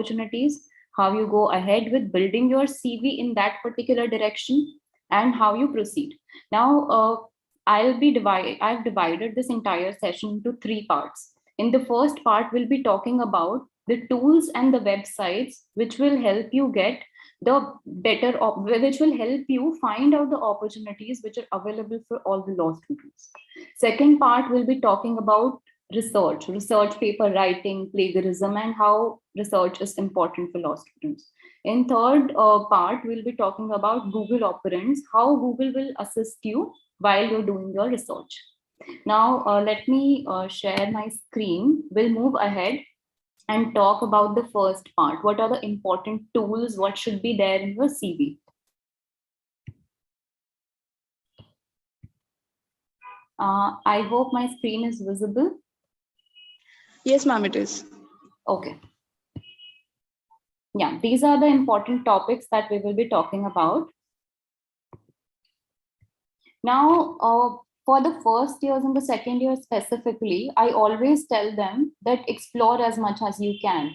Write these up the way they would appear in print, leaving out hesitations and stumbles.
opportunities, how you go ahead with building your CV in that particular direction, and how you proceed. Now, I've divided this entire session into three parts. In the first part, we'll be talking about the tools and the websites which will help you get the which will help you find out the opportunities which are available for all the law students. Second part, we'll be talking about research paper writing, plagiarism, and how research is important for law students. In third part, we'll be talking about Google operands, how Google will assist you while you're doing your research. Now, let me share my screen. We'll move ahead and talk about the first part. What are the important tools? What should be there in your CV? I hope my screen is visible. Yes, ma'am, it is. Okay. Yeah, these are the important topics that we will be talking about. Now, for the first years and the second year specifically, I always tell them that explore as much as you can.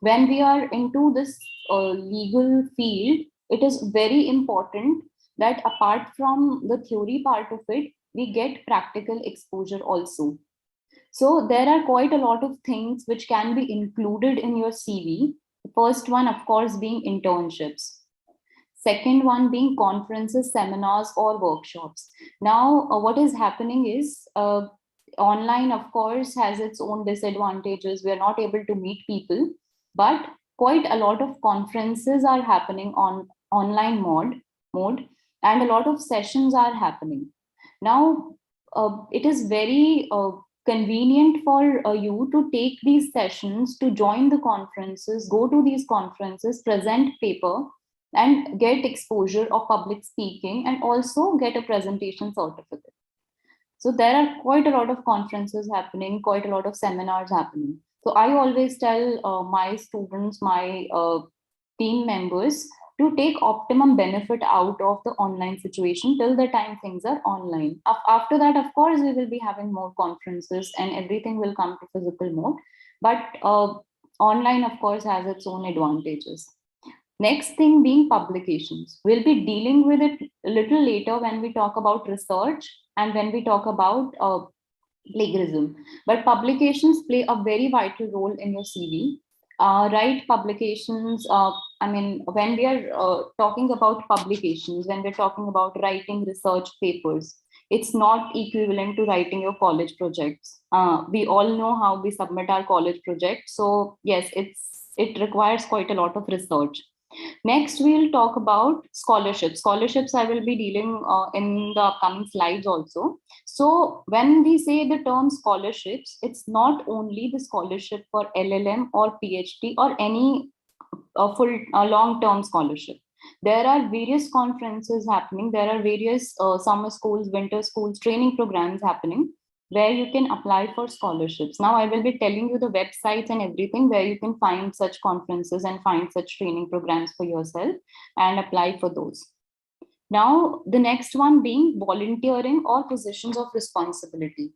When we are into this legal field, it is very important that apart from the theory part of it, we get practical exposure also. So there are quite a lot of things which can be included in your CV. The first one, of course, being internships. Second one being conferences, seminars, or workshops. Now, what is happening is online, of course, has its own disadvantages. We are not able to meet people, but quite a lot of conferences are happening on online mode, and a lot of sessions are happening. Now, it is very convenient for you to take these sessions, to join the conferences, go to these conferences, present paper, and get exposure of public speaking, and also get a presentation certificate. So there are quite a lot of conferences happening, quite a lot of seminars happening. So I always tell my students, my team members, to take optimum benefit out of the online situation till the time things are online. After that, of course, we will be having more conferences and everything will come to physical mode. But online, of course, has its own advantages. Next thing being publications. We'll be dealing with it a little later when we talk about research and when we talk about plagiarism. But publications play a very vital role in your CV. Write publications. When we are talking about publications, when we're talking about writing research papers, it's not equivalent to writing your college projects. We all know how we submit our college projects. So yes, it requires quite a lot of research. Next, we'll talk about scholarships. Scholarships I will be dealing in the upcoming slides also. So when we say the term scholarships, it's not only the scholarship for LLM or PhD or any full long-term scholarship. There are various conferences happening. There are various summer schools, winter schools, training programs happening where you can apply for scholarships. Now, I will be telling you the websites and everything where you can find such conferences and find such training programs for yourself and apply for those. Now, the next one being volunteering or positions of responsibility.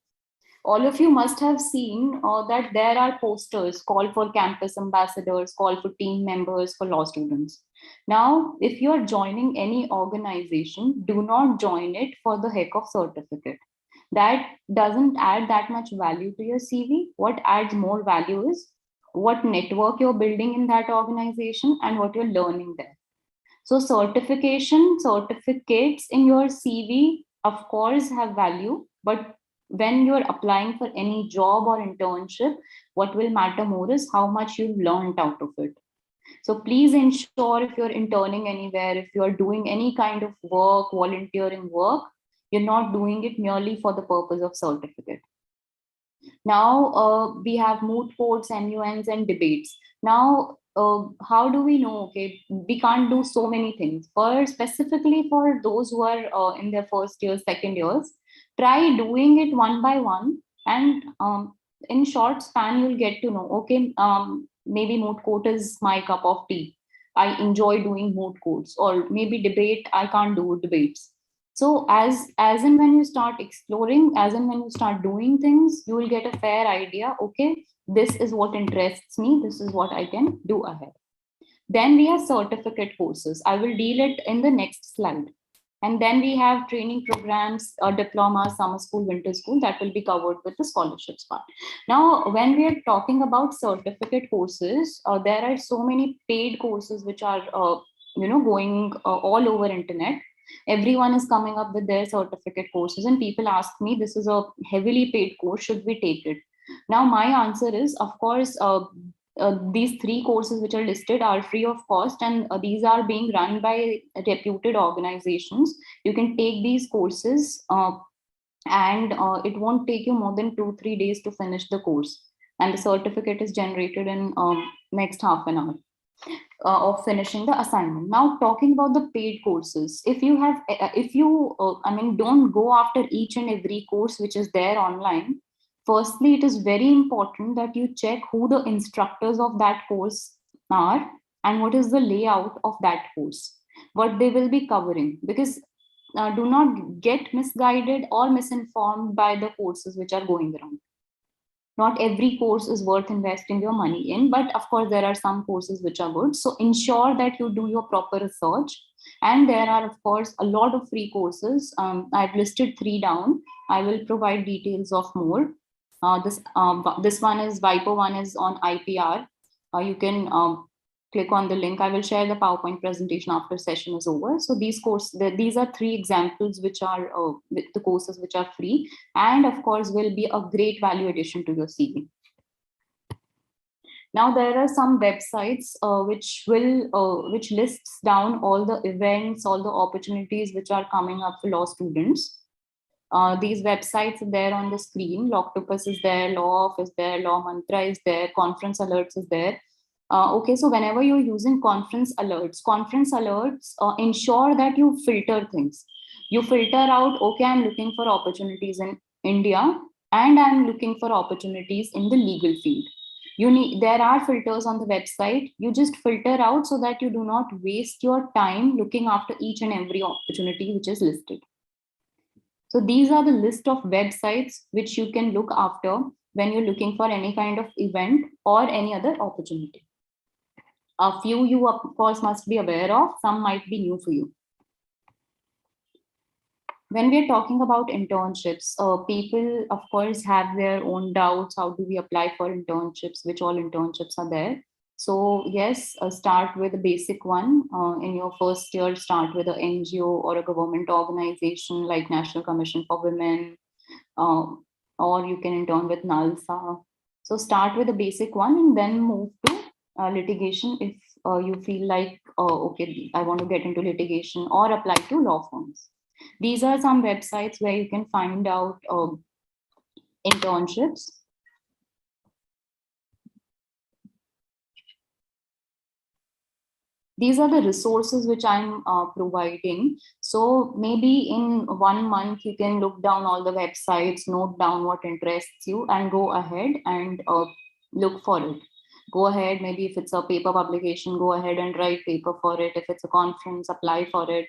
All of you must have seen that there are posters call for campus ambassadors, call for team members for law students. Now, if you are joining any organization, do not join it for the heck of certificate. That doesn't add that much value to your CV. What adds more value is what network you're building in that organization and what you're learning there. So certificates in your CV, of course, have value, but when you're applying for any job or internship, what will matter more is how much you've learned out of it. So please ensure if you're interning anywhere, if you're doing any kind of work, volunteering work, you're not doing it merely for the purpose of certificate. Now we have moot courts, MUNs, and debates. Now, how do we know? Okay, we can't do so many things. Specifically for those who are in their first year, second years, try doing it one by one, and in short span, you'll get to know. Okay, maybe moot court is my cup of tea. I enjoy doing moot courts, or maybe debate. I can't do debates. So as and when you start exploring, as and when you start doing things, you will get a fair idea. Okay, this is what interests me, this is what I can do ahead. Then we have certificate courses. I will deal it in the next slide. And then we have training programs, diploma, summer school, winter school, that will be covered with the scholarships part. Now, when we are talking about certificate courses, there are so many paid courses which are, going all over internet. Everyone is coming up with their certificate courses, and people ask me, this is a heavily paid course, should we take it? Now, my answer is, of course, these three courses which are listed are free of cost, and these are being run by reputed organizations. You can take these courses, and it won't take you more than 2-3 days to finish the course, and the certificate is generated in next half an hour of finishing the assignment. Now, talking about the paid courses, if you have, if you, don't go after each and every course which is there online. Firstly, it is very important that you check who the instructors of that course are and what is the layout of that course, what they will be covering, because do not get misguided or misinformed by the courses which are going around. Not every course is worth investing your money in, but of course there are some courses which are good, so ensure that you do your proper research. And there are of course a lot of free courses. I've listed three down. I will provide details of more. This one is Viper, one is on IPR. You can click on the link. I will share the PowerPoint presentation after session is over. So these are three examples which are the courses which are free, and of course will be a great value addition to your CV. Now there are some websites which lists down all the events, all the opportunities which are coming up for law students. These websites are there on the screen. Loctopus is there, Law Off is there, Law Mantra is there, Conference Alerts is there. Okay, so whenever you're using conference alerts, ensure that you filter things. You filter out, okay, I'm looking for opportunities in India and I'm looking for opportunities in the legal field. There are filters on the website. You just filter out so that you do not waste your time looking after each and every opportunity which is listed. So these are the list of websites which you can look after when you're looking for any kind of event or any other opportunity. A few you of course must be aware of, some might be new for you. When we're talking about internships, people of course have their own doubts. How do we apply for internships? Which all internships are there? So yes, start with a basic one. In your first year, start with an NGO or a government organization like National Commission for Women, or you can intern with NALSA. So start with a basic one and then move to litigation if you feel like, okay, I want to get into litigation, or apply to law firms. These are some websites where you can find out internships. These are the resources which I'm providing. So maybe in 1 month, you can look down all the websites, note down what interests you, and go ahead and look for it. Go ahead, maybe if it's a paper publication, go ahead and write paper for it. If it's a conference, apply for it.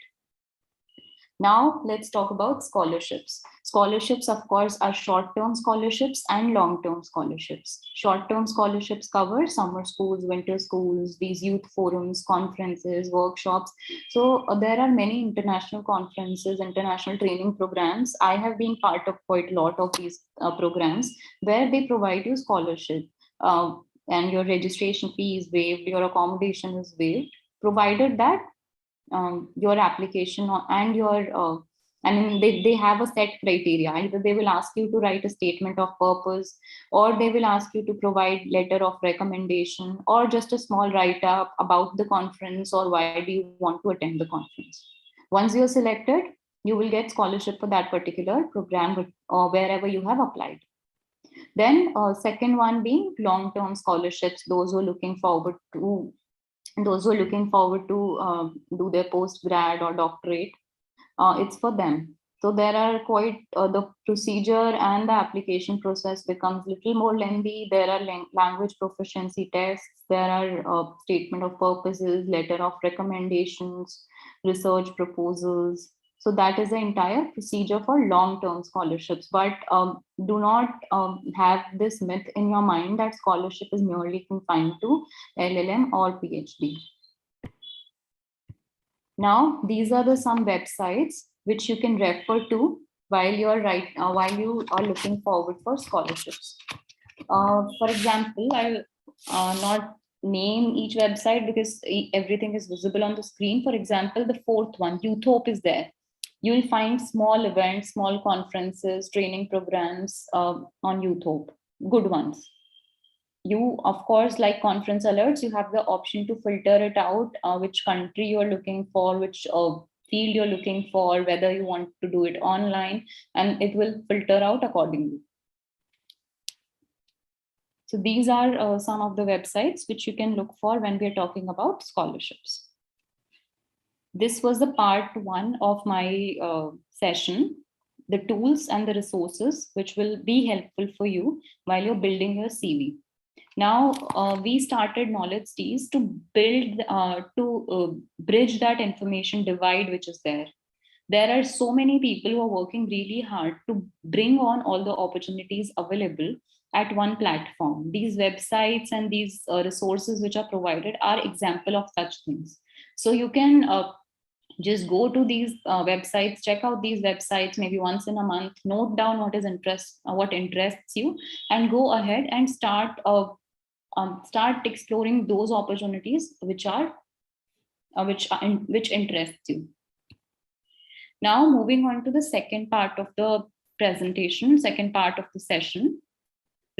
Now let's talk about scholarships. Scholarships, of course, are short-term scholarships and long-term scholarships. Short-term scholarships cover summer schools, winter schools, these youth forums, conferences, workshops. So there are many international conferences, international training programs. I have been part of quite a lot of these programs where they provide you scholarship, and your registration fee is waived, your accommodation is waived, provided that your application and your they have a set criteria. Either they will ask you to write a statement of purpose, or they will ask you to provide letter of recommendation, or just a small write up about the conference, or why do you want to attend the conference. Once you're selected, you will get scholarship for that particular program or wherever you have applied. Then second one being long term scholarships, those who are looking forward to do their post grad or doctorate. It's for them. So there are quite the procedure and the application process becomes little more lengthy. There are language proficiency tests. There are statement of purposes, letter of recommendations, research proposals. So that is the entire procedure for long-term scholarships. But do not have this myth in your mind that scholarship is merely confined to LLM or PhD. Now, these are the some websites which you can refer to while while you are looking forward for scholarships. For example, I'll not name each website because everything is visible on the screen. For example, the fourth one, Youthhope, is there. You will find small events, small conferences, training programs on Youthhope, good ones. You, of course, like conference alerts, you have the option to filter it out, which country you're looking for, which field you're looking for, whether you want to do it online, and it will filter out accordingly. So these are some of the websites which you can look for when we're talking about scholarships. This was the part one of my session, the tools and the resources which will be helpful for you while you're building your CV. Now we started Knowledge Teas to build, bridge that information divide which is there. There are so many people who are working really hard to bring on all the opportunities available at one platform. These websites and these resources which are provided are example of such things. So you can just go to these websites, check out these websites maybe once in a month, note down what interests you, and go ahead and start exploring those opportunities which interests you. Now moving on to the second part of the presentation, second part of the session,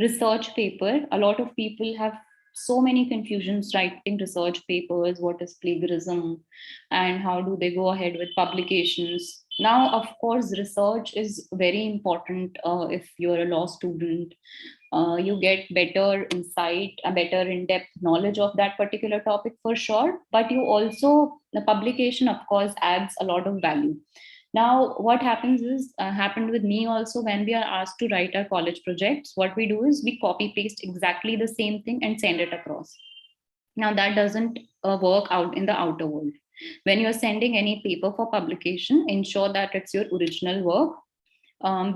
research paper. A lot of people have so many confusions writing research papers, what is plagiarism, and how do they go ahead with publications. Now, of course, research is very important if you're a law student. You get better insight, a better in-depth knowledge of that particular topic for sure. But you also, the publication, of course, adds a lot of value. Now, what happens is, happened with me also when we are asked to write our college projects, what we do is we copy paste exactly the same thing and send it across. Now, that doesn't work out in the outer world. When you're sending any paper for publication, ensure that it's your original work.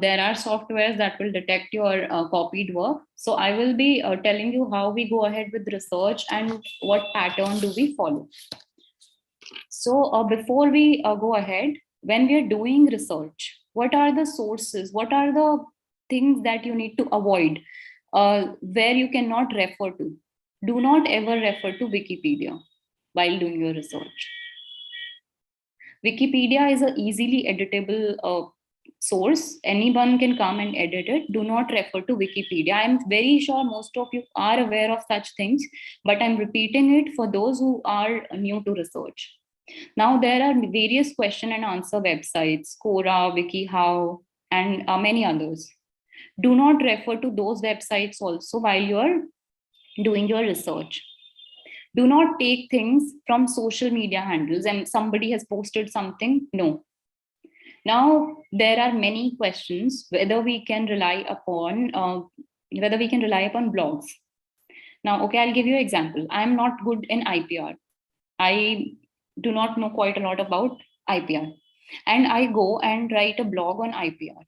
There are softwares that will detect your copied work. So I will be telling you how we go ahead with research and what pattern do we follow. So before we go ahead, when we are doing research, what are the sources? What are the things that you need to avoid where you cannot refer to? Do not ever refer to Wikipedia while doing your research. Wikipedia is an easily editable source. Anyone can come and edit it. Do not refer to Wikipedia. I'm very sure most of you are aware of such things, but I'm repeating it for those who are new to research. Now, there are various question and answer websites, Quora, WikiHow, and many others. Do not refer to those websites also while you're doing your research. Do not take things from social media handles and somebody has posted something. No. Now, there are many questions whether we can rely upon blogs. Now, okay, I'll give you an example. I'm not good in IPR. I do not know quite a lot about IPR. And I go and write a blog on IPR.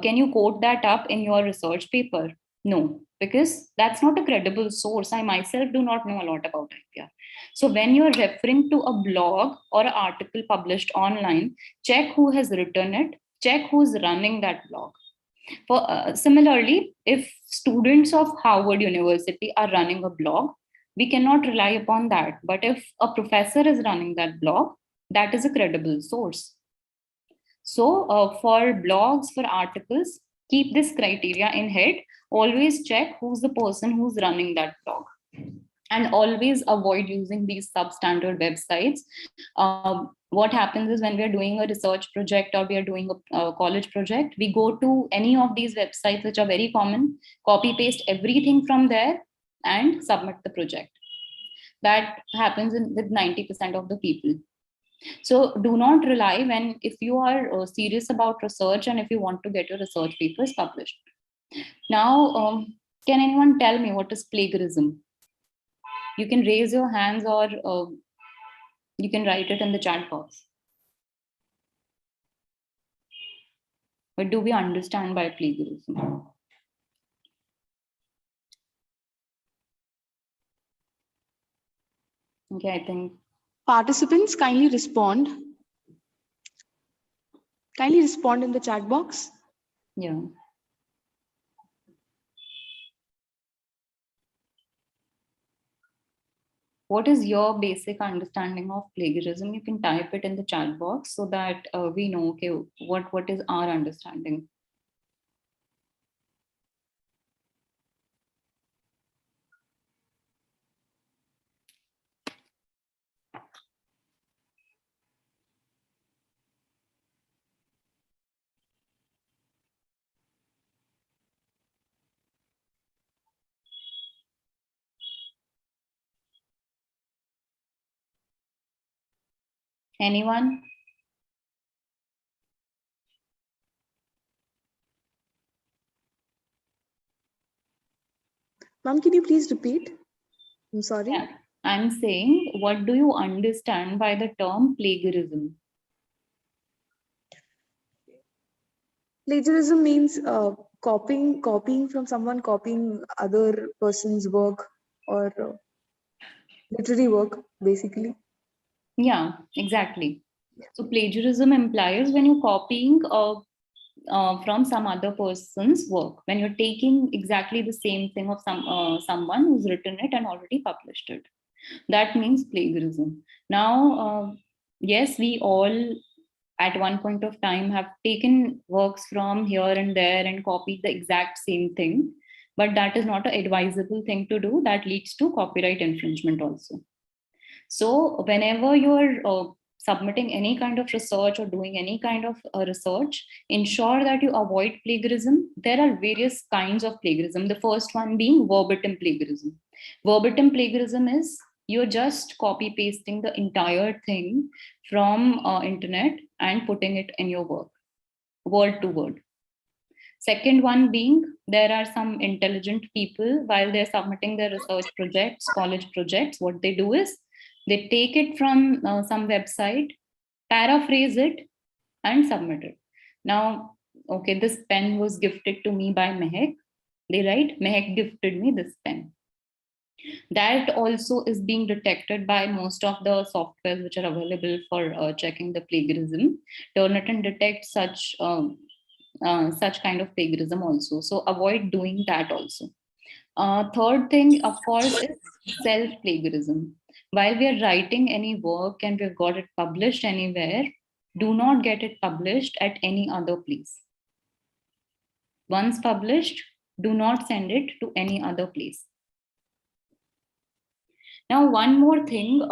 Can you quote that up in your research paper? No, because that's not a credible source. I myself do not know a lot about IPR. So when you're referring to a blog or an article published online, check who has written it, check who's running that blog. Similarly, if students of Harvard University are running a blog, we cannot rely upon that. But if a professor is running that blog, that is a credible source. So for blogs, for articles, keep this criteria in head. Always check who's the person who's running that blog. And always avoid using these substandard websites. What happens is when we are doing a research project or we are doing a college project, we go to any of these websites which are very common, copy paste everything from there and submit the project. That happens with 90% of the people. So do not rely if you are serious about research and if you want to get your research papers published. Now, can anyone tell me what is plagiarism? You can raise your hands or you can write it in the chat box. What do we understand by plagiarism? Okay, I think Participants, kindly respond. Kindly respond in the chat box. yeah. What is your basic understanding of plagiarism? You can type it in the chat box so that we know, okay, what is our understanding. Anyone? Ma'am, can you please repeat? I'm sorry. Yeah. I'm saying, what do you understand by the term plagiarism? Plagiarism means copying from someone, copying other person's work or literary work, basically. Yeah, exactly. So plagiarism implies when you're copying from some other person's work, when you're taking exactly the same thing of someone who's written it and already published it. That means plagiarism. Now, yes, we all at one point of time have taken works from here and there and copied the exact same thing, but that is not an advisable thing to do. That leads to copyright infringement also. So whenever you're submitting any kind of research or doing any kind of research, ensure that you avoid plagiarism. There are various kinds of plagiarism. The first one being verbatim plagiarism. Verbatim plagiarism is you're just copy pasting the entire thing from internet and putting it in your work, word to word. Second one being there are some intelligent people while they're submitting their research projects, college projects, what they do is they take it from some website, paraphrase it, and submit it. Now, okay, this pen was gifted to me by Mehek. They write, Mehek gifted me this pen. That also is being detected by most of the softwares which are available for checking the plagiarism. Turnitin detects such kind of plagiarism also. So avoid doing that also. Third thing, of course, is self plagiarism. While we are writing any work and we've got it published anywhere, do not get it published at any other place. Once published, do not send it to any other place. Now, one more thing.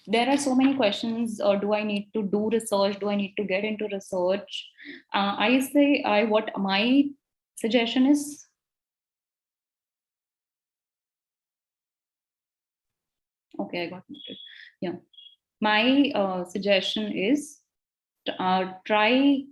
There are so many questions. Do I need to do research? Do I need to get into research? I say, what my suggestion is. Okay, I got it. Yeah. My suggestion is try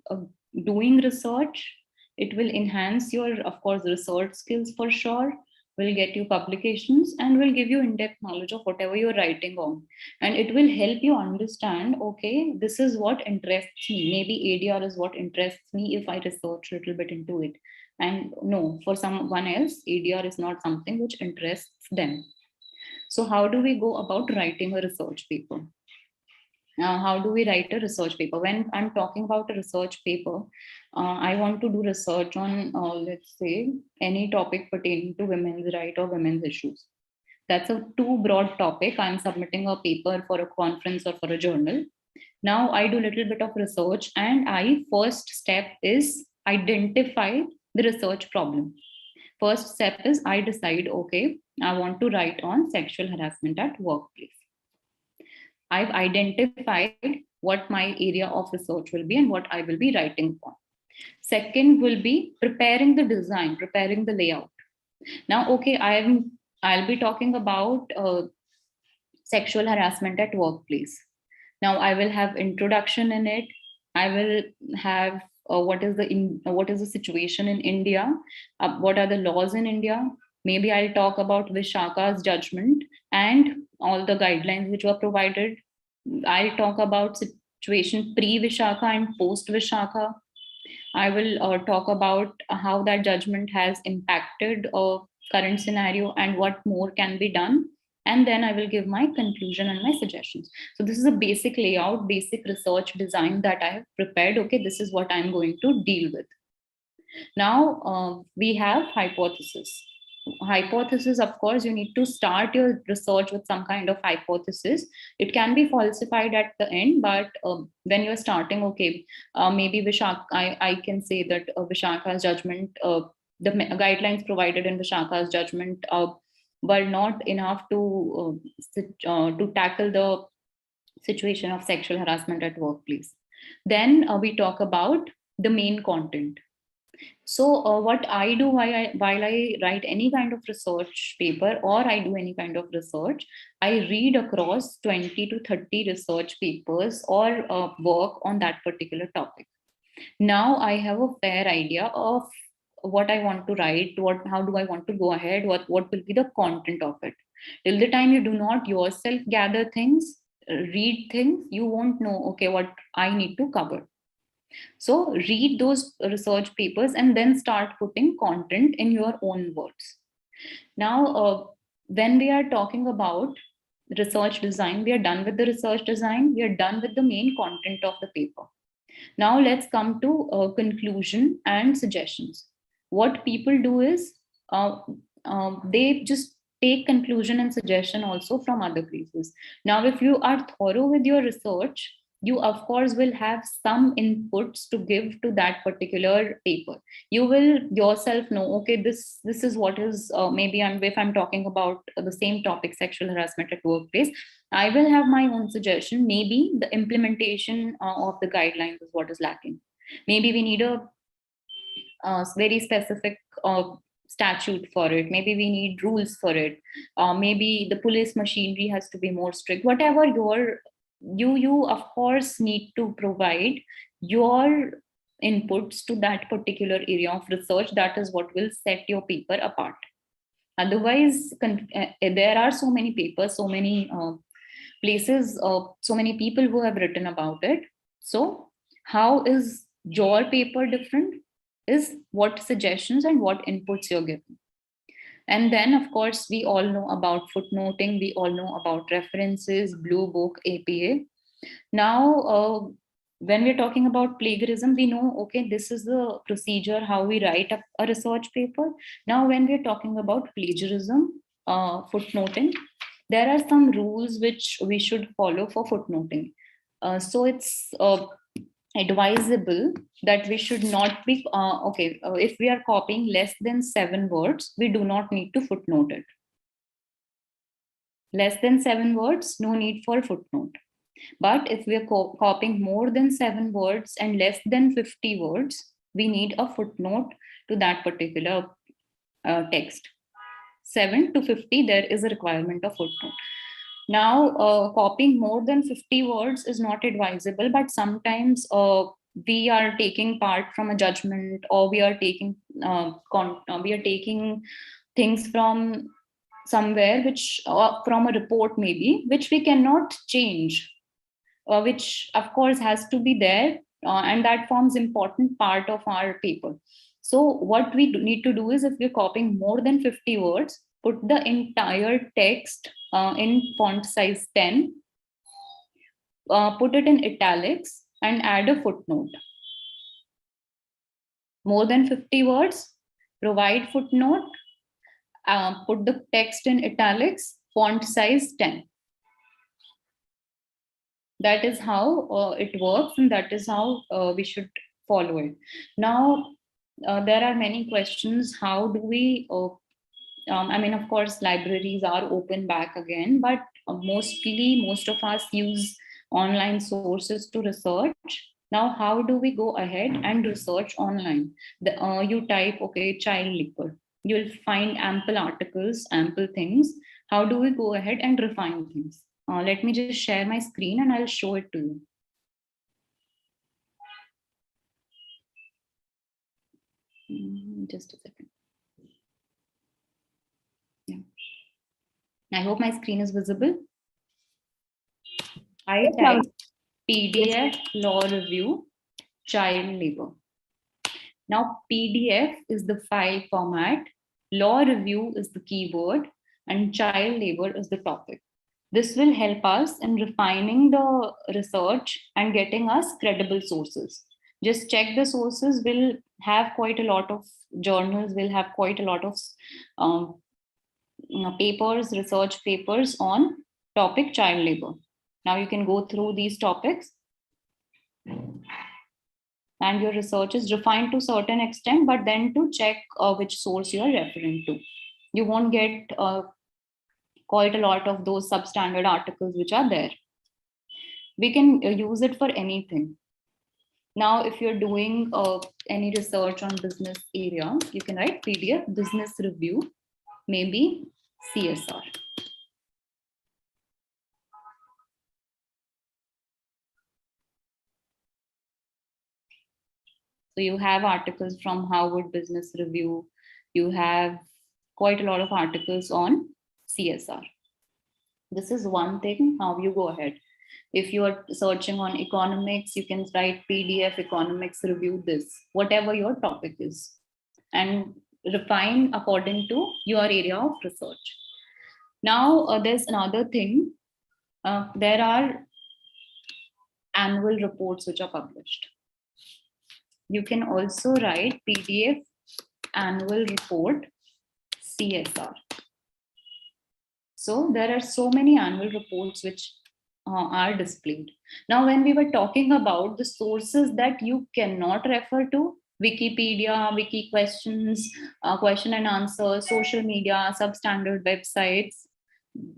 doing research. It will enhance your, of course, research skills for sure, will get you publications and will give you in-depth knowledge of whatever you're writing on. And it will help you understand, okay, this is what interests me. Maybe ADR is what interests me if I research a little bit into it. And no, for someone else, ADR is not something which interests them. So how do we go about writing a research paper? How do we write a research paper? When I'm talking about a research paper, I want to do research on, let's say, any topic pertaining to women's right or women's issues. That's a too broad topic. I'm submitting a paper for a conference or for a journal. Now I do a little bit of research, and first step is identify the research problem. First step is I decide, okay, I want to write on sexual harassment at workplace. I've identified what my area of research will be and what I will be writing on. Second will be preparing the design, preparing the layout. Now, okay, I'll be talking about sexual harassment at workplace. Now, I will have introduction in it. I will have what is the situation in India, what are the laws in India. Maybe I'll talk about Vishaka's judgment and all the guidelines which were provided. I'll talk about situation pre Vishaka and post Vishaka. I will talk about how that judgment has impacted a current scenario and what more can be done. And then I will give my conclusion and my suggestions. So this is a basic layout, basic research design that I have prepared. Okay, this is what I'm going to deal with. Now we have hypothesis. Hypothesis, of course, you need to start your research with some kind of hypothesis. It can be falsified at the end, but when you're starting, okay, maybe I can say that Vishaka's judgment, the guidelines provided in Vishaka's judgment were not enough to tackle the situation of sexual harassment at workplace. Then we talk about the main content. So what I do while I write any kind of research paper or I do any kind of research, I read across 20 to 30 research papers or work on that particular topic. Now I have a fair idea of what I want to write, how do I want to go ahead, what will be the content of it. Till the time you do not yourself gather things, read things, you won't know, okay, what I need to cover. So read those research papers and then start putting content in your own words. Now, when we are talking about research design, we are done with the research design, we are done with the main content of the paper. Now, let's come to conclusion and suggestions. What people do is they just take conclusion and suggestion also from other places. Now, if you are thorough with your research, you of course will have some inputs to give to that particular paper. You will yourself know, okay, this is what is maybe if I'm talking about the same topic, sexual harassment at workplace, I will have my own suggestion. Maybe the implementation of the guidelines is what is lacking. Maybe we need a very specific statute for it. Maybe we need rules for it. Maybe the police machinery has to be more strict. Whatever you of course need to provide your inputs to that particular area of research. That is what will set your paper apart. Otherwise, there are so many papers, so many places, so many people who have written about it. So how is your paper different is what suggestions and what inputs you're giving. And then of course we all know about footnoting, we all know about references, blue book, APA. Now when we're talking about plagiarism, we know, okay, this is the procedure how we write a research paper. Now when we're talking about plagiarism, footnoting, there are some rules which we should follow for footnoting. So it's advisable that we should not be if we are copying less than 7 words, we do not need to footnote it. Less than 7 words, no need for footnote. But if we are copying more than 7 words and less than 50 words, we need a footnote to that particular text. 7 to 50, there is a requirement of footnote. Now, copying more than 50 words is not advisable, but sometimes we are taking part from a judgment, or we are taking things from somewhere, which from a report maybe, which we cannot change, which of course has to be there, and that forms important part of our paper. So what we need to do is, if we're copying more than 50 words, put the entire text in font size 10, put it in italics and add a footnote. More than 50 words, provide footnote, put the text in italics, font size 10. That is how it works, and that is how we should follow it. Now, there are many questions. How do we of course, libraries are open back again, but most of us use online sources to research. Now, how do we go ahead and research online? You type, okay, child labor. You'll find ample articles, ample things. How do we go ahead and refine things? Let me just share my screen and I'll show it to you. Just a second. Yeah. I hope my screen is visible. I type PDF law review, child labor. Now, PDF is the file format, law review is the keyword, and child labor is the topic. This will help us in refining the research and getting us credible sources. Just check the sources, will have quite a lot of journals, will have quite a lot of um, papers, research papers on topic child labor. Now you can go through these topics and your research is refined to certain extent, but then to check which source you are referring to. You won't get quite a lot of those substandard articles which are there. We can use it for anything. Now, if you're doing any research on business area, you can write PDF, business review, maybe CSR. So you have articles from Harvard Business Review. You have quite a lot of articles on CSR. This is one thing, how you go ahead. If you are searching on economics, you can write PDF economics review this, whatever your topic is, and refine according to your area of research. Now, there's another thing. There are annual reports which are published. You can also write PDF annual report CSR. So there are so many annual reports which are displayed. Now, when we were talking about the sources that you cannot refer to, Wikipedia, Wiki questions, question and answer, social media, substandard websites.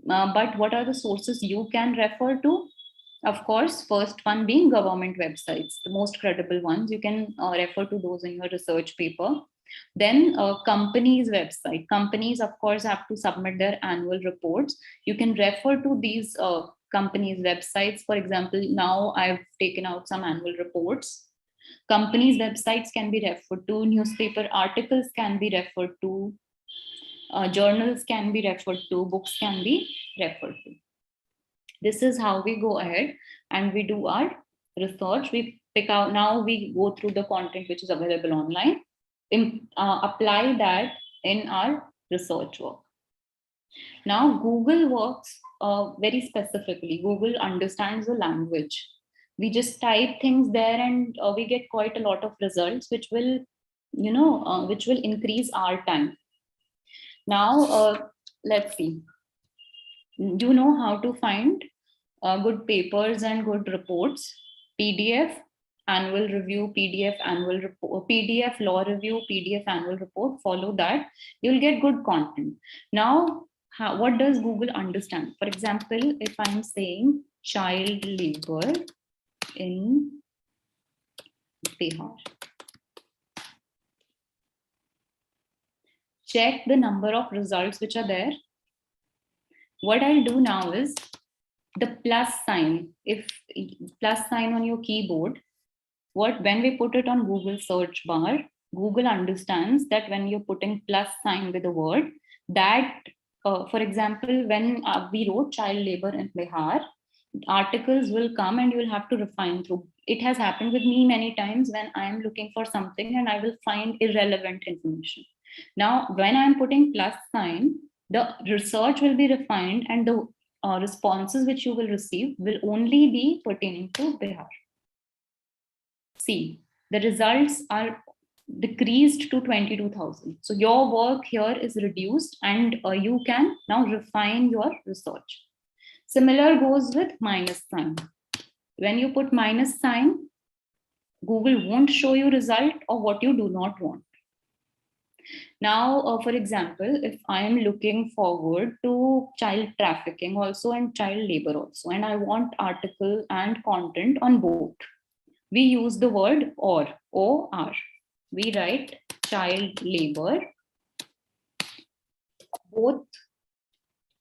But what are the sources you can refer to? Of course, first one being government websites, the most credible ones. You can refer to those in your research paper. Then companies' website. Companies, of course, have to submit their annual reports. You can refer to these companies' websites. For example, now I've taken out some annual reports. Companies' websites can be referred to. Newspaper articles can be referred to. Journals can be referred to. Books can be referred to. This is how we go ahead and we do our research. We pick out, now we go through the content which is available online, apply that in our research work. Now, Google works very specifically. Google understands the language. We just type things there and we get quite a lot of results, which will, which will increase our time. Now, let's see. You know how to find good papers and good reports. PDF annual review, PDF annual report, PDF law review, PDF annual report. Follow that. You'll get good content. Now, what does Google understand? For example, if I'm saying child labor in Bihar, check the number of results which are there. What I'll do now is the plus sign. If plus sign on your keyboard, when we put it on Google search bar, Google understands that when you're putting plus sign with a word, that for example, when we wrote child labor in Bihar, articles will come and you will have to refine through. It has happened with me many times when I am looking for something and I will find irrelevant information. Now, when I'm putting plus sign, the research will be refined and the responses which you will receive will only be pertaining to Bihar. See, the results are decreased to 22,000. So your work here is reduced and you can now refine your research. Similar goes with minus sign. When you put minus sign, Google won't show you result or what you do not want. Now, for example, if I am looking forward to child trafficking also and child labor also, and I want article and content on both, we use the word or. We write child labor. Both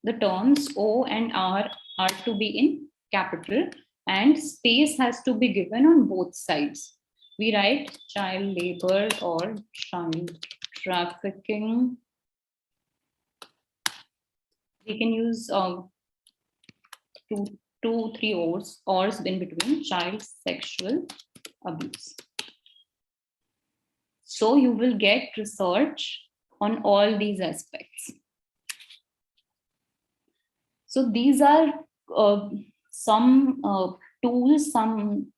the terms O and R are to be in capital and space has to be given on both sides. We write child labor or child trafficking. We can use two, three ors in between, child sexual abuse. So you will get research on all these aspects. So these are some tools, some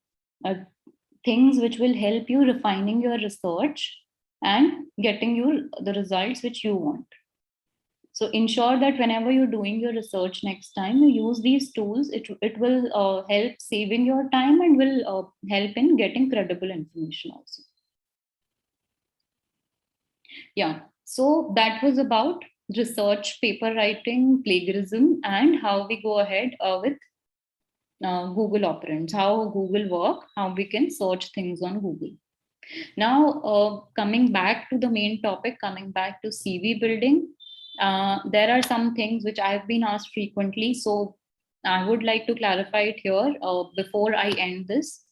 things which will help you refining your research and getting you the results which you want. So ensure that whenever you're doing your research next time, you use these tools. It will help saving your time and will help in getting credible information also. Yeah, so that was about research, paper writing, plagiarism, and how we go ahead with Google operands, how Google work, how we can search things on Google. Now, coming back to the main topic, coming back to CV building, there are some things which I have been asked frequently. So I would like to clarify it here before I end this.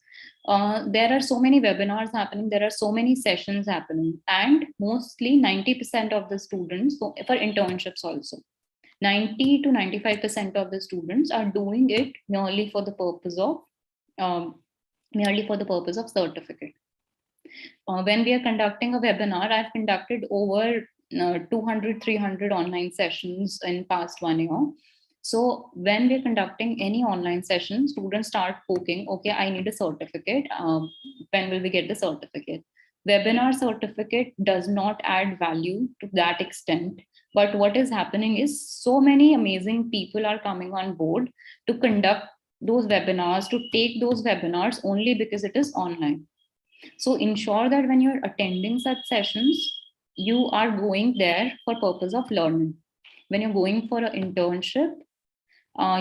There are so many webinars happening, there are so many sessions happening, and mostly 90% of the students, so for internships also, 90 to 95% of the students are doing it merely for the purpose of certificate. When we are conducting a webinar, I've conducted over 200, 300 online sessions in past 1 year. So when we're conducting any online session, students start poking, okay, I need a certificate. When will we get the certificate? Webinar certificate does not add value to that extent. But what is happening is so many amazing people are coming on board to conduct those webinars, to take those webinars only because it is online. So ensure that when you're attending such sessions, you are going there for purpose of learning. When you're going for an internship,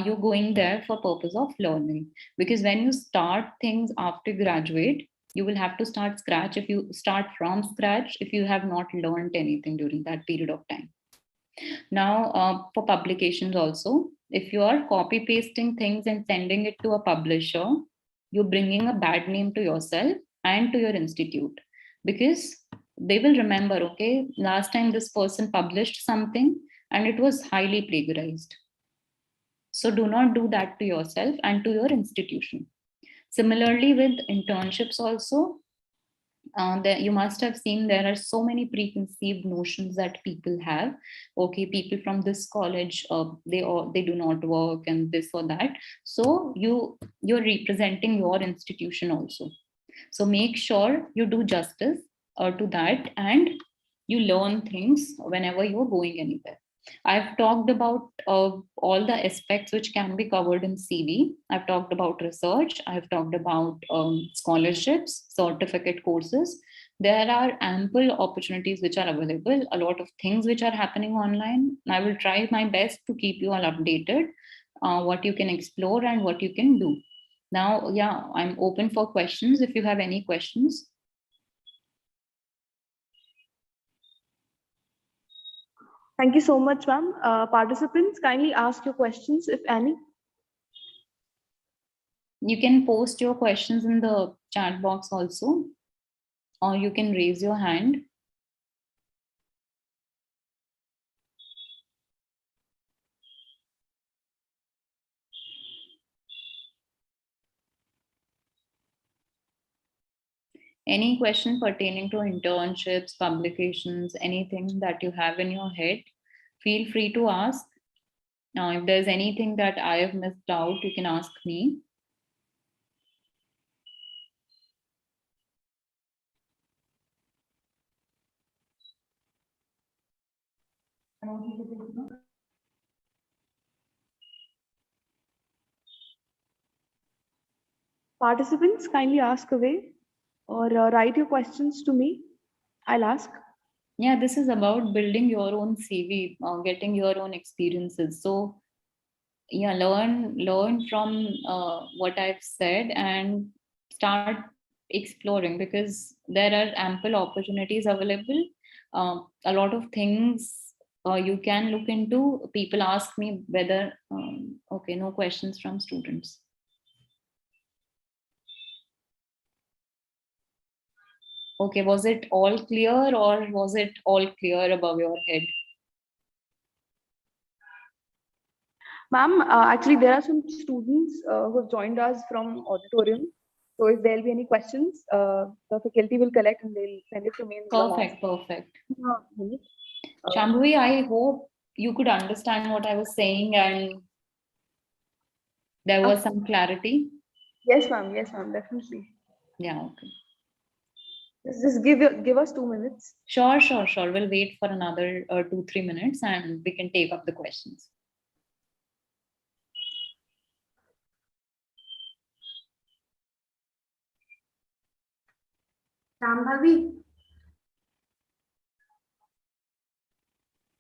you're going there for purpose of learning. Because when you start things after graduate, you will have to start scratch. If you start from scratch, if you have not learned anything during that period of time. Now, for publications also, if you are copy pasting things and sending it to a publisher, you're bringing a bad name to yourself and to your institute, because they will remember, okay, last time this person published something and it was highly plagiarized. So do not do that to yourself and to your institution. Similarly, with internships also, that you must have seen there are so many preconceived notions that people have. Okay, people from this college, they do not work and this or that. So you're representing your institution also. So make sure you do justice to that, and you learn things whenever you're going anywhere. I've talked about all the aspects which can be covered in CV. I've talked about research. I've talked about scholarships, certificate courses. There are ample opportunities which are available, a lot of things which are happening online. I will try my best to keep you all updated, what you can explore and what you can do. Now, yeah, I'm open for questions if you have any questions. Thank you so much, ma'am. Participants, kindly ask your questions, if any. You can post your questions in the chat box also, or you can raise your hand. Any question pertaining to internships, publications, anything that you have in your head, feel free to ask. Now, if there's anything that I have missed out, you can ask me. Participants, kindly ask away or write your questions to me. I'll ask. Yeah, this is about building your own CV, getting your own experiences. So yeah, learn from what I've said and start exploring, because there are ample opportunities available. A lot of things you can look into. People ask me whether okay, no questions from students. Okay, was it all clear or was it all clear above your head? Ma'am, actually, there are some students who have joined us from auditorium. So if there'll be any questions, the faculty will collect and they'll send it to me in the last Perfect. minute. Shambhavi, I hope you could understand what I was saying and there was some clarity. Yes, ma'am. Yes, ma'am. Definitely. Yeah, okay. Just give us 2 minutes. Sure. We'll wait for another 2-3 minutes and we can take up the questions. Shambhavi,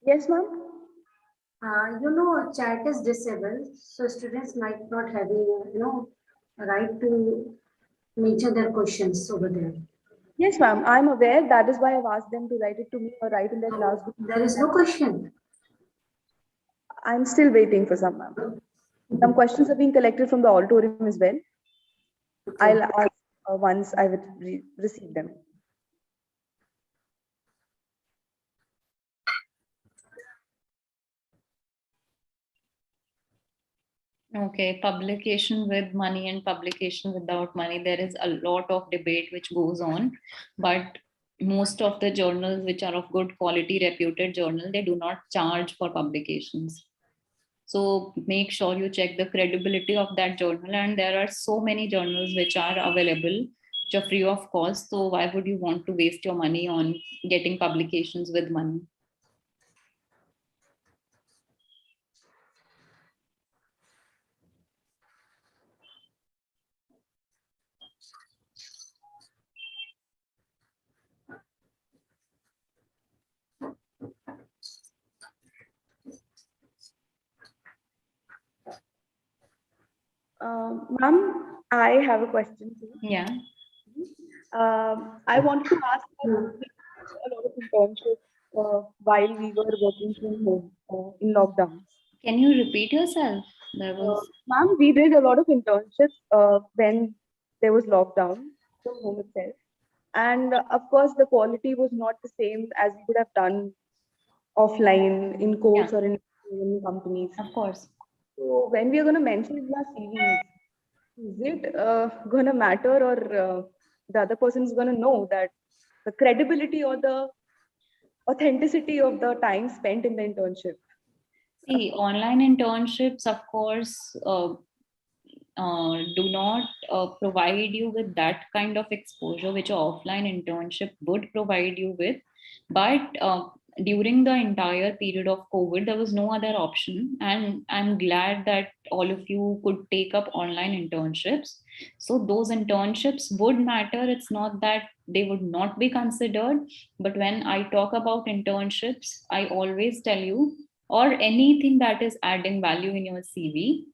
Yes, ma'am. chat is disabled, so students might not having, right to mention their questions over there. Yes, ma'am. I'm aware. That is why I've asked them to write it to me or write in their class group. There is no question. I'm still waiting for some, ma'am. Some questions are being collected from the auditorium as well. Okay. I'll ask once I would receive them. Okay, publication with money and publication without money. There is a lot of debate which goes on, but most of the journals which are of good quality, reputed journal, they do not charge for publications. So make sure you check the credibility of that journal. And there are so many journals which are available, which are free of cost. So why would you want to waste your money on getting publications with money? Ma'am, I have a question too. Yeah. I wanted to ask that we did a lot of internships while we were working from home in lockdown. Can you repeat yourself? There was. Ma'am, we did a lot of internships when there was lockdown from home itself. And of course, the quality was not the same as we could have done offline in courts or in companies. Of course. So when we are going to mention in our CVs, is it going to matter or the other person is going to know that the credibility or the authenticity of the time spent in the internship? See, online internships, of course, do not provide you with that kind of exposure which an offline internship would provide you with. But during the entire period of COVID, there was no other option. And I'm glad that all of you could take up online internships. So those internships would matter. It's not that they would not be considered. But when I talk about internships, I always tell you, or anything that is adding value in your CV,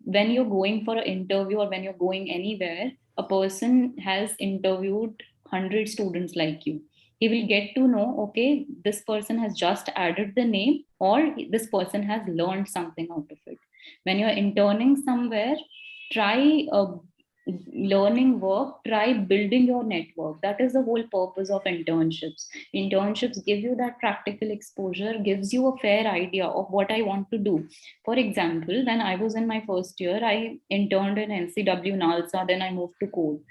when you're going for an interview or when you're going anywhere, a person has interviewed 100 students like you. He will get to know, okay, this person has just added the name or this person has learned something out of it. When you're interning somewhere, try learning work, try building your network. That is the whole purpose of internships give you that practical exposure, gives you a fair idea of what I want to do. For example, when I was in my first year, I interned in NCW Nalsa, then I moved to code.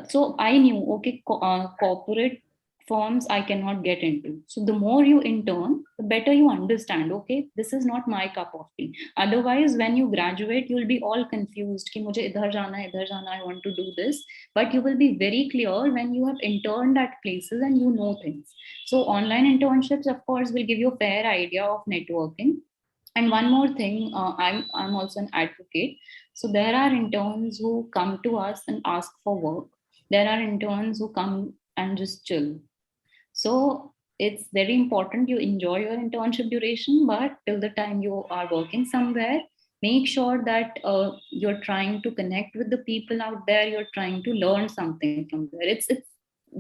So I knew, okay, corporate firms I cannot get into. So the more you intern, the better you understand, okay, this is not my cup of tea. Otherwise, when you graduate, you'll be all confused. Ki mujhe idhar jana, I want to do this. But you will be very clear when you have interned at places and you know things. So online internships, of course, will give you a fair idea of networking. And one more thing, I'm also an advocate. So there are interns who come to us and ask for work. There are interns who come and just chill. So it's very important you enjoy your internship duration, but till the time you are working somewhere, make sure that you're trying to connect with the people out there. You're trying to learn something from there. It's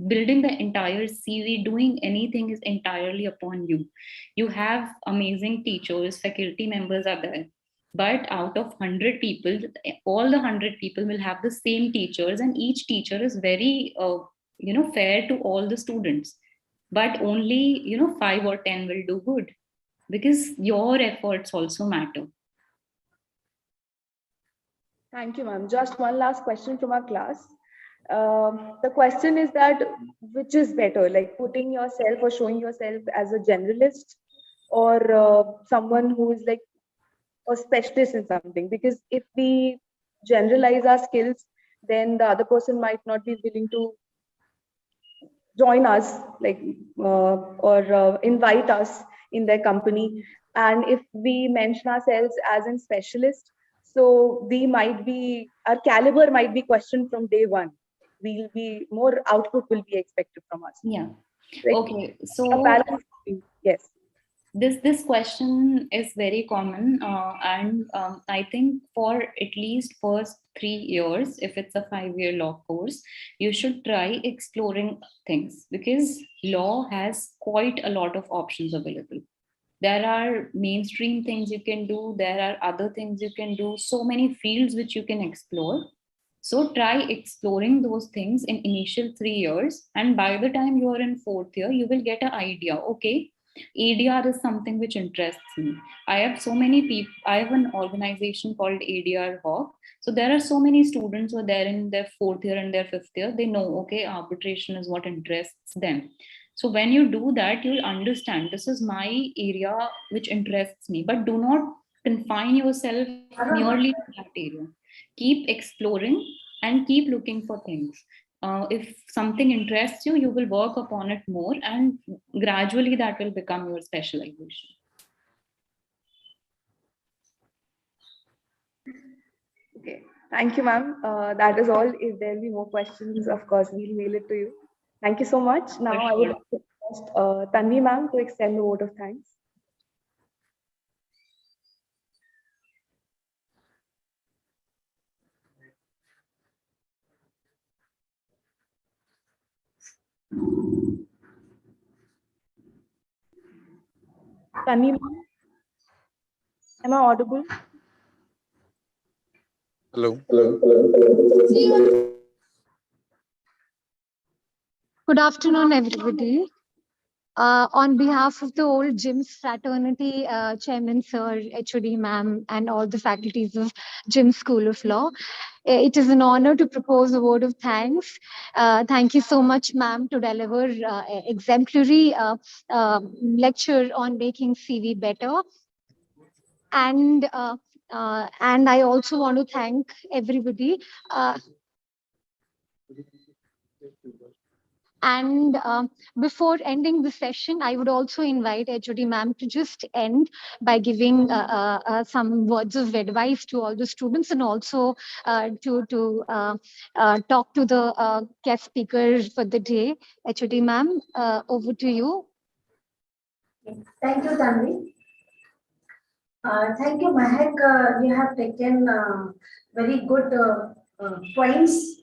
building the entire CV. Doing anything is entirely upon you. You have amazing teachers, faculty members are there. But out of 100 people, all the 100 people will have the same teachers, and each teacher is very fair to all the students, but only 5 or 10 will do good, because your efforts also matter. Thank you, ma'am. Just one last question from our class. The question is that which is better, like putting yourself or showing yourself as a generalist, or someone who is like a specialist in something? Because if we generalize our skills, then the other person might not be willing to join us, like or invite us in their company. And if we mention ourselves as a specialist, so we might be, our caliber might be questioned from day one. We'll be more output will be expected from us. Yeah. Like Okay. a So balance. Yes. this question is very common, and I think for at least first 3 years, if it's a 5-year law course, you should try exploring things, because law has quite a lot of options available. There are mainstream things you can do, there are other things you can do, so many fields which you can explore. So try exploring those things in initial 3 years, and by the time you are in fourth year, you will get an idea. Okay, ADR is something which interests me. I have so many people. I have an organization called ADR Hawk. So there are so many students who are there in their fourth year and their fifth year. They know, okay, arbitration is what interests them. So when you do that, you'll understand this is my area which interests me. But do not confine yourself merely to that area. Keep exploring and keep looking for things. If something interests you, you will work upon it more, and gradually that will become your specialization. Okay. Thank you, ma'am. That is all. If there will be more questions, of course, we'll mail it to you. Thank you so much. For Now I would sure. like to request Tanvi ma'am to extend the vote of thanks. Tanvi ma'am, am I audible? Hello. Good afternoon, everybody. On behalf of the old GIMS fraternity, Chairman Sir, HOD Ma'am, and all the faculties of GIMS School of Law, it is an honor to propose a word of thanks. Thank you so much, ma'am, to deliver exemplary lecture on making CV better. And I also want to thank everybody. And before ending the session, I would also invite HOD ma'am to just end by giving some words of advice to all the students, and also to talk to the guest speakers for the day. HOD ma'am, over to you. Thank you, Tanvi. Thank you, Mahek. You have taken very good points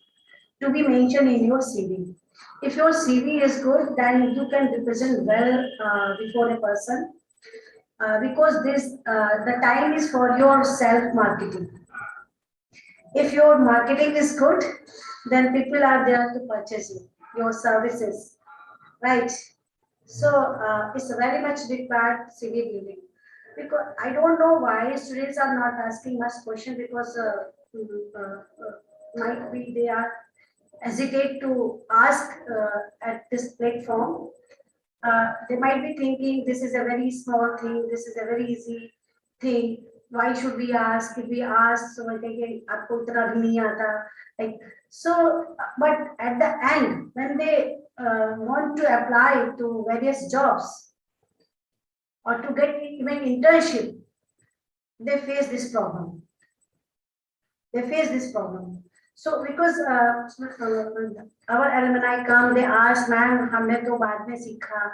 to be mentioned in your CV. If your CV is good, then you can represent well before a person, because the time is for your self marketing. If your marketing is good, then people are there to purchase your services, right? So it's a very much required CV building. Because I don't know why students are not asking much question, because might be they are hesitate to ask at this platform. They might be thinking this is a very small thing, this is a very easy thing. Why should we ask? If we ask, so आपको इतना भी नहीं आता. Like so, but at the end, when they want to apply to various jobs or to get even internship, they face this problem. They face this problem. So because our alumni come, they ask, ma'am, हमने तो बाद में सीखा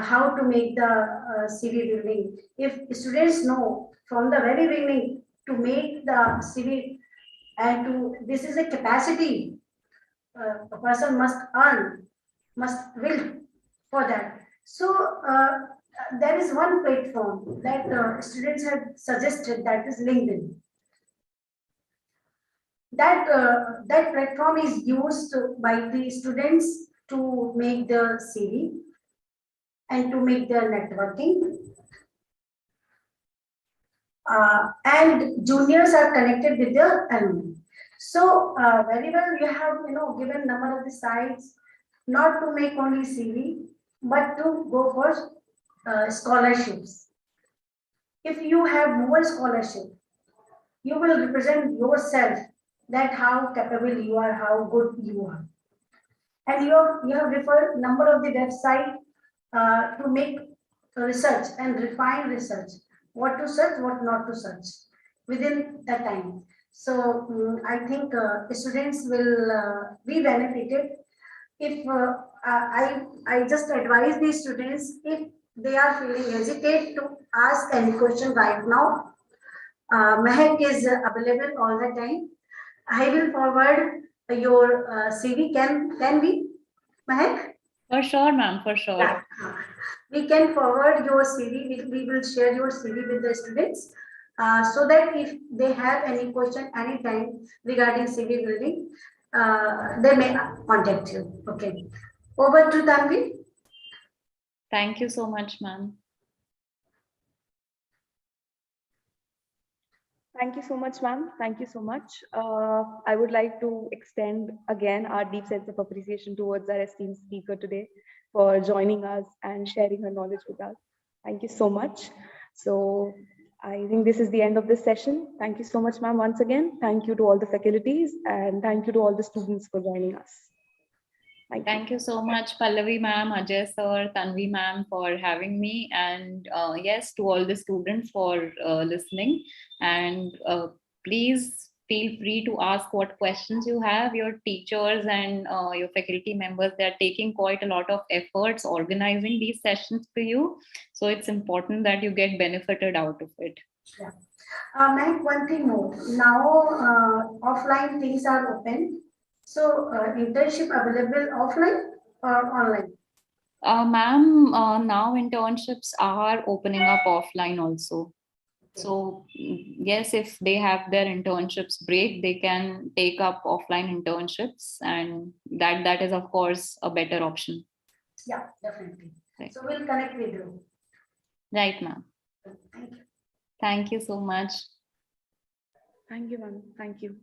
how to make the CV building. If students know from the very beginning to make the CV, and to this is a capacity a person must earn, must will for that. So there is one platform that students have suggested, that is LinkedIn. That platform is used by the students to make the CV and to make their networking. And juniors are connected with their alumni. So very well, you have given number of the sites, not to make only CV, but to go for scholarships. If you have more scholarship, you will represent yourself, that how capable you are, how good you are. And you have referred number of the website to make research and refine research, what to search, what not to search within that time. So I think students will be benefited if I just advise these students, if they are feeling hesitate to ask any question right now, Mehak is available all the time. I will forward your CV. Can we, Mehak? For sure, ma'am, for sure. Yeah. We can forward your CV. We will share your CV with the students, so that if they have any question anytime regarding CV building, they may contact you. Okay. Over to Tanvi. Thank you so much, ma'am. Thank you so much, ma'am. Thank you so much. I would like to extend again our deep sense of appreciation towards our esteemed speaker today for joining us and sharing her knowledge with us. Thank you so much. So I think this is the end of this session. Thank you so much, ma'am, once again. Thank you to all the faculties and thank you to all the students for joining us. Thank you so much, Pallavi ma'am, Ajay sir, Tanvi ma'am, for having me, and yes, to all the students for listening. And please feel free to ask what questions you have. Your teachers and your faculty members, they are taking quite a lot of efforts organizing these sessions for you. So it's important that you get benefited out of it. Yeah. Ma'am, one thing more. Now offline things are open. So internship available offline or online? Ma'am, now internships are opening up offline also. So yes, if they have their internships break, they can take up offline internships, and that is of course a better option. Yeah, definitely. Right. So we'll connect with you. Right, ma'am. Thank you. Thank you so much. Thank you, ma'am. Thank you.